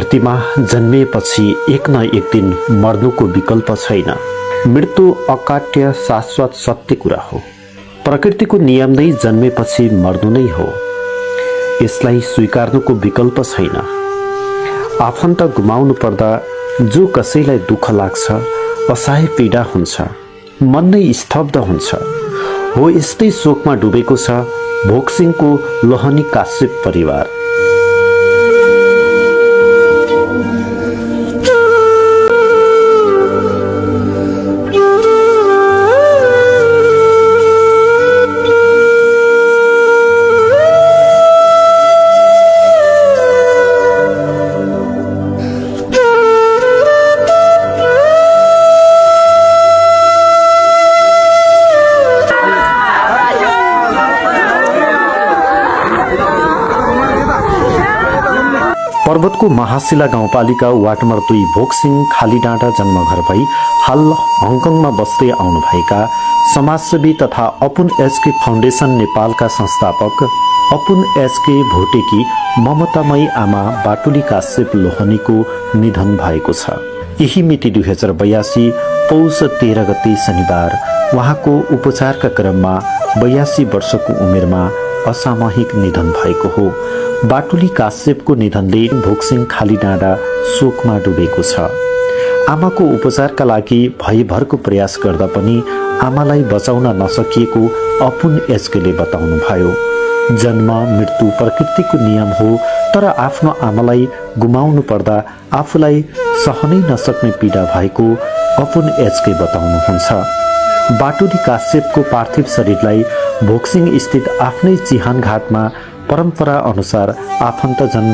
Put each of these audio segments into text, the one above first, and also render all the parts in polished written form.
धरतीमा जन्मिएपछि एक न एक दिन मर्नुको विकल्प छैन। मृत्यु अकाट्य शाश्वत सत्य कुरा हो। प्रकृतिको नियम नै जन्मेपछि मर्नु नै हो। यसलाई स्वीकार्नुको विकल्प छैन। आफन्त गुमाउनु पर्दा जो कसैलाई दुःख लाग्छ, असहाय पीडा हुन्छ, मन नै स्तब्ध हुन्छ। हो यस्तै शोकमा डुबेको छ भोकसिङको लोहनी काश्यप परिवार। पर्वतको महाशिला गाउँपालिका वार्ड नम्बर 2 भोकसिङ खालीडाँडा जन्मघर भई हाल हङकङमा बस्दै आउनुभएका समाजसेवी तथा अपुन एसके फाउन्डेसन नेपालका संस्थापक अपुन एसके भोटेकी ममतामयी आमा बाटुली काश्यप लोहनीको निधन भएको छ। यही मिति 2082 पौष 13 गते शनिबार उहाँको उपचारका क्रममा 82 वर्षको उमेरमा असामयिक निधन भएको हो। बाटुली काश्यपको निधनले भोकसिङ खालीडाँडा शोकमा डुबेको छ। आमाको उपचारका लागि भयभरको प्रयास गर्दा पनि आमालाई बचाउन नसकिएको अपुन एसकेले बताउनुभयो। जन्म मृत्यु प्रकृतिको नियम हो, तर आफ्नो आमालाई गुमाउनु पर्दा आफूलाई सहनै नसक्ने पीडा भएको अपुन एसके बताउनुहुन्छ। बाटुली काश्यपको पार्थिव शरीरलाई भोकसिङ स्थित आफ्नै चिहान घाटमा परम्परा अनुसार आफन्तजन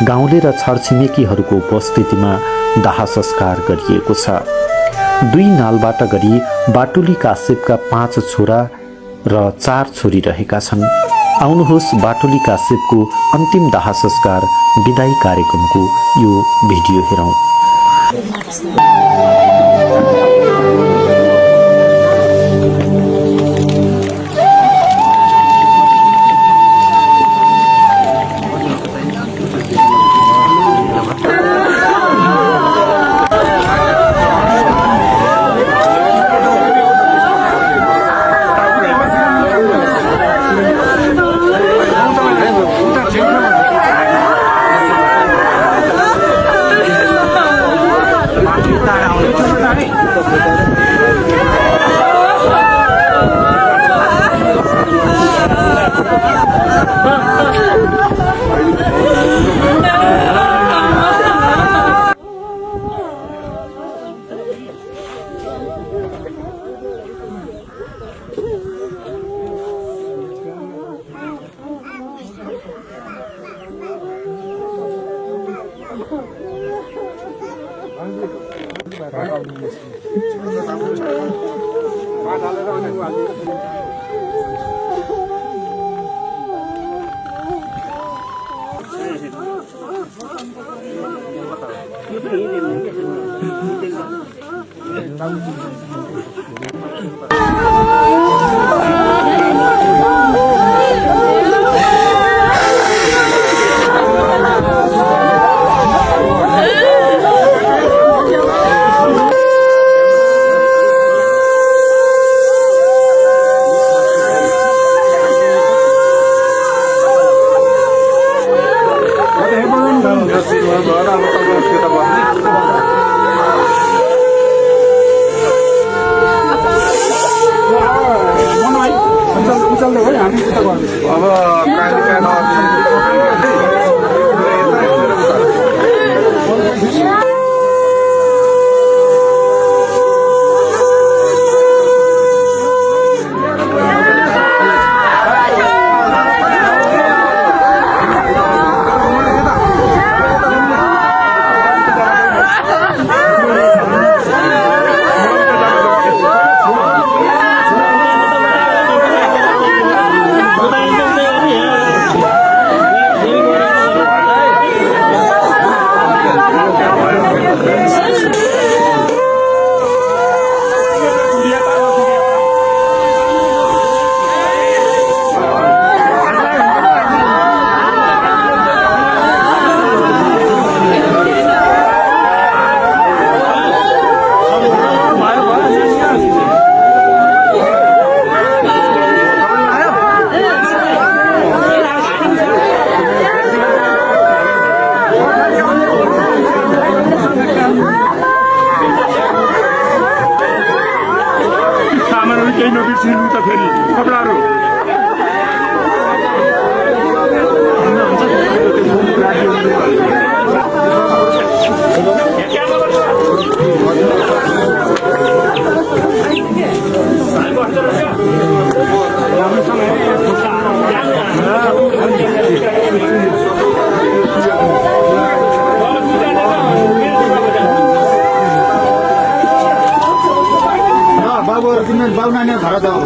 गाउँले र छरछिमेकीहरूको उपस्थितिमा दाह संस्कार गरिएको छ। 2 नालबाट गरी बाटुली काश्यपका 5 छोरा र 4 छोरी रहेका छन्। आउनुहोस् बाटुली काश्यपको अन्तिम दाह संस्कार विदाई कार्यक्रमको यो भिडियो हेरौं। हुन्छ फेरि कपडाहरू बाबु नानी घर जाऊ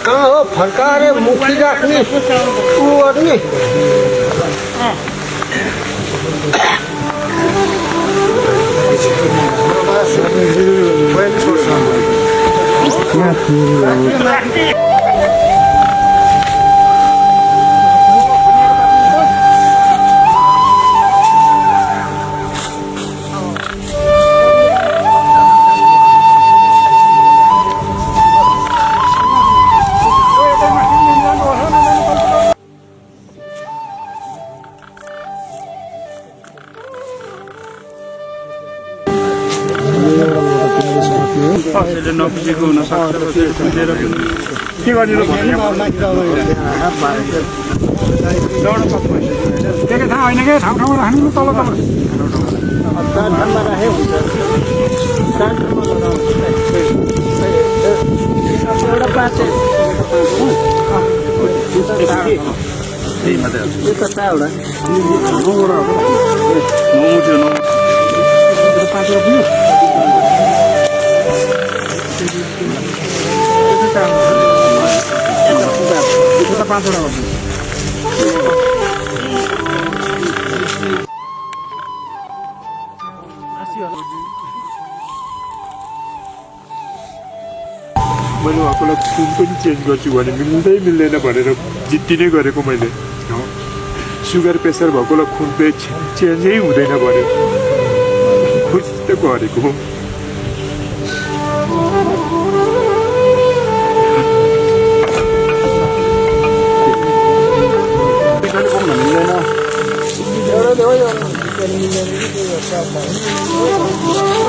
कहाँ हो फर्काएर मुखी राख्ने ऊ गर्ने नपुगेको हुनसक्छ के गर्ने त्यसले थाहा होइन क्या ठाउँ ठाउँमा राख्नु तल पाँचवटा मैले उहाँकोलाई खुन पनि चेन्ज गर्छु भने मिल्दैन भनेर जिद्दी नै गरेको मैले सुगर प्रेसर भएकोलाई खुन पे चेन्जै हुँदैन भन्यो खुसी त गरेको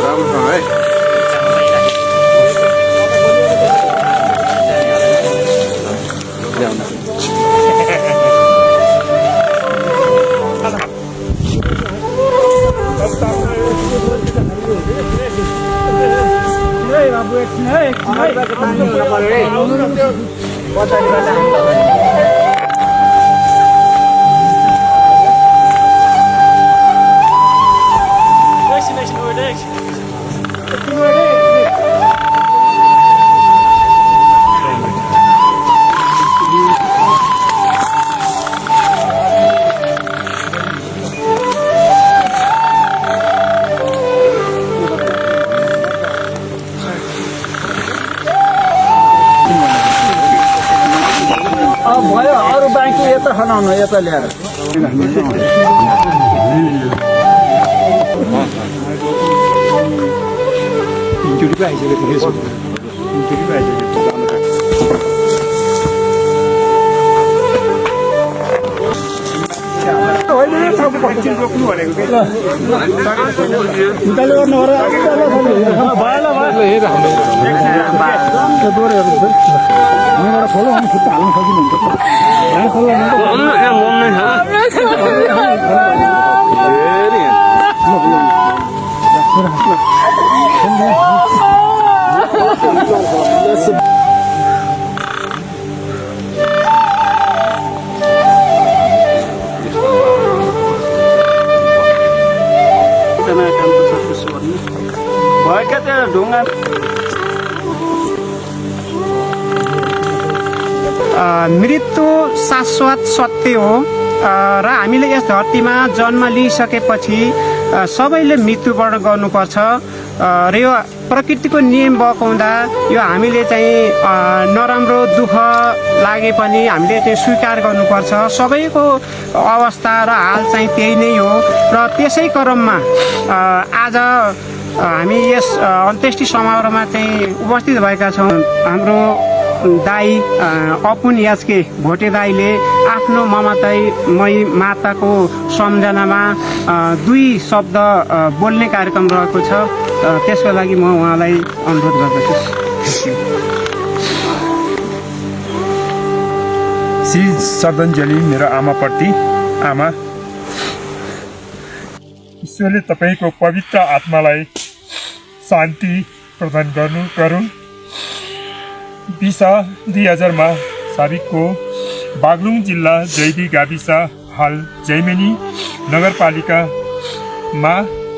राम्रोसँग है भयो अरू बाँकी यता खनाउनु यता ल्याएर इन्चुरी पो आइसकेको थियो इन्चुरी पो आइसकेको रोक्नु भनेको खोलो हामी खुट्टा हाल्न सकिन्छ भएका त्यो ढुङ्गा मृत्यु शाश्वत सत्य हो र हामीले यस धरतीमा जन्म लिइसकेपछि सबैले मृत्युवरण गर्नुपर्छ र यो प्रकृतिको नियम भएको हुँदा यो हामीले चाहिँ नराम्रो दुःख लागे पनि हामीले चाहिँ स्वीकार गर्नुपर्छ। सबैको अवस्था र हाल चाहिँ त्यही नै हो र त्यसै क्रममा आज हामी यस अन्त्येष्टि समारोहमा चाहिँ उपस्थित भएका छौँ। हाम्रो दाई अपुन याजके भोटे दाईले आफ्नो ममतामयी माताको सम्झनामा 2 शब्द बोल्ने कार्यक्रम रहेको छ। त्यसको लागि म उहाँलाई अनुरोध गर्दछु। श्री श्रद्धाञ्जली मेरो आमाप्रति। आमा, ईश्वरले तपाईँको पवित्र आत्मालाई शान्ति प्रदान गरून्। 2000 साबिकको बागलुङ जिल्ला जैदी गाविस हाल जैमेनी नगरपालिकामा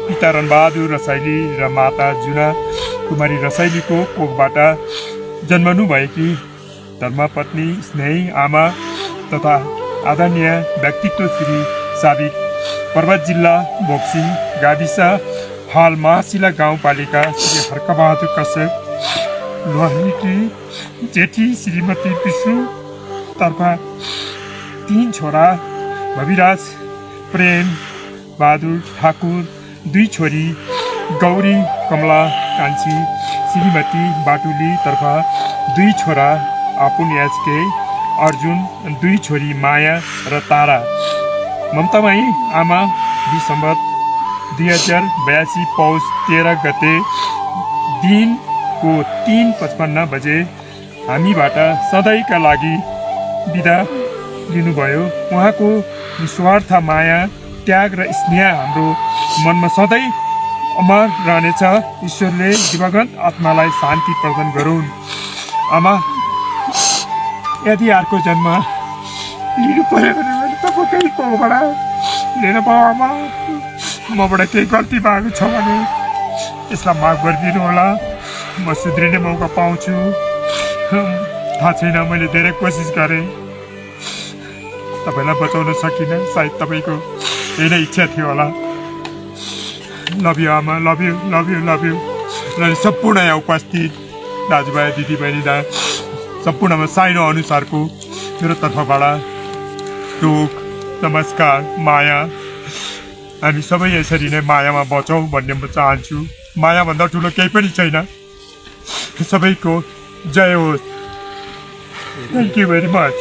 पिता रणबहादुर रसाइली र माता जुना कुमारी रसाइलीको कोखबाट जन्मनुभएकी धर्मपत्नी स्नेही आमा तथा आदरणीय व्यक्तित्व श्री साबिक पर्वत जिल्ला भोक्सिङ गाविस हाल महाशिला गाउँपालिका श्री हर्कबहादुर कश्यप उहाँकी जेठी श्रीमती विष्णु तर्फ 3 छोरा भविराज प्रेम बहादुर ठाकुर, 2 छोरी गौरी कमला कान्छी श्रीमती बाटुली तर्फ 2 छोरा आपुन याजके अर्जुन, 2 छोरी माया र तारा। ममतामाई आमा दिसम्बर 2082 पौष 13 गते दिनको 3:55 बजे हामीबाट सधैँका लागि बिदा लिनुभयो। उहाँको निस्वार्थ माया, त्याग र स्नेह हाम्रो मनमा सधैँ अमर रहनेछ। ईश्वरले दिवंगत आत्मालाई शान्ति प्रदान गरून्। आमा, यदि अर्को जन्म लिनु पर्यो भने मैले तपाईँकै कोखबाट लिन पाऊँ। आमा, मबाट केही गल्ती भएको छ भने यसलाई माफ गरिदिनु होला। म सुध्रिने मौका पाउँछु। थाहा छैन, मैले धेरै कोसिस गरेँ, तपाईँलाई बचाउन सकिनँ। सायद तपाईँको यही नै इच्छा थियो होला। लभ यू आमा, love you love you love you. र सम्पूर्ण यहाँ उपस्थित दाजुभाइ दिदीबहिनी सम्पूर्णमा साइनो अनुसारको मेरो तर्फबाट टोक नमस्कार, माया। हामी सबै यसरी नै मायामा बचौँ भन्ने म चाहन्छु। मायाभन्दा ठुलो केही पनि छैन। सबैको जय होस्। Thank you very much.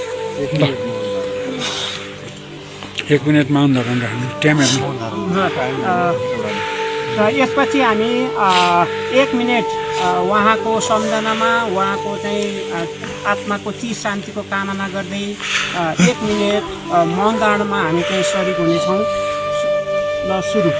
1 minute मौन धारण राख्नु। टाइम हेर्नु। र यसपछि हामी 1 मिनट उहाँको सम्झनामा, उहाँको चाहिँ आत्माको चिज शान्तिको कामना गर्दै 1 मिनट मौन धारणमा हामी चाहिँ सरिक हुनेछौँ। ल सुरु।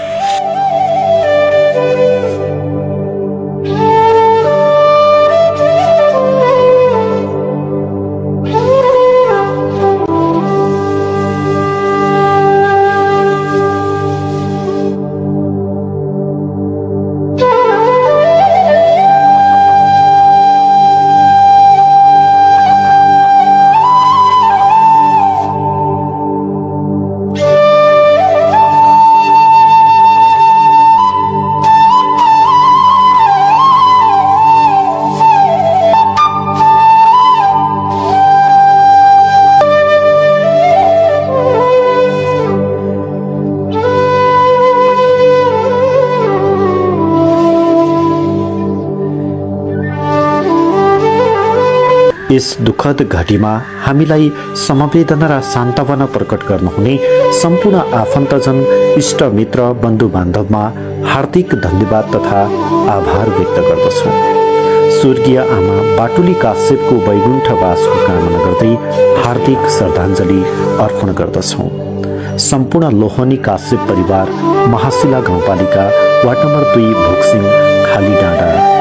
यस दुःखद घडीमा हामीलाई समवेदना र सान्त्वना प्रकट गर्नुहुने सम्पूर्ण आफन्तजन, इष्टमित्र, बन्धु बान्धवमा हार्दिक धन्यवाद तथा आभार व्यक्त गर्दछौँ। स्वर्गीय आमा बाटुली काश्यपको वैकुण्ठवासको कामना गर्दै हार्दिक श्रद्धाञ्जली अर्पण गर्दछौँ। सम्पूर्ण लोहनी काश्यप परिवार, महाशिला गाउँपालिका वार्ड नम्बर 2 भोक्सिङ खाली डाँडा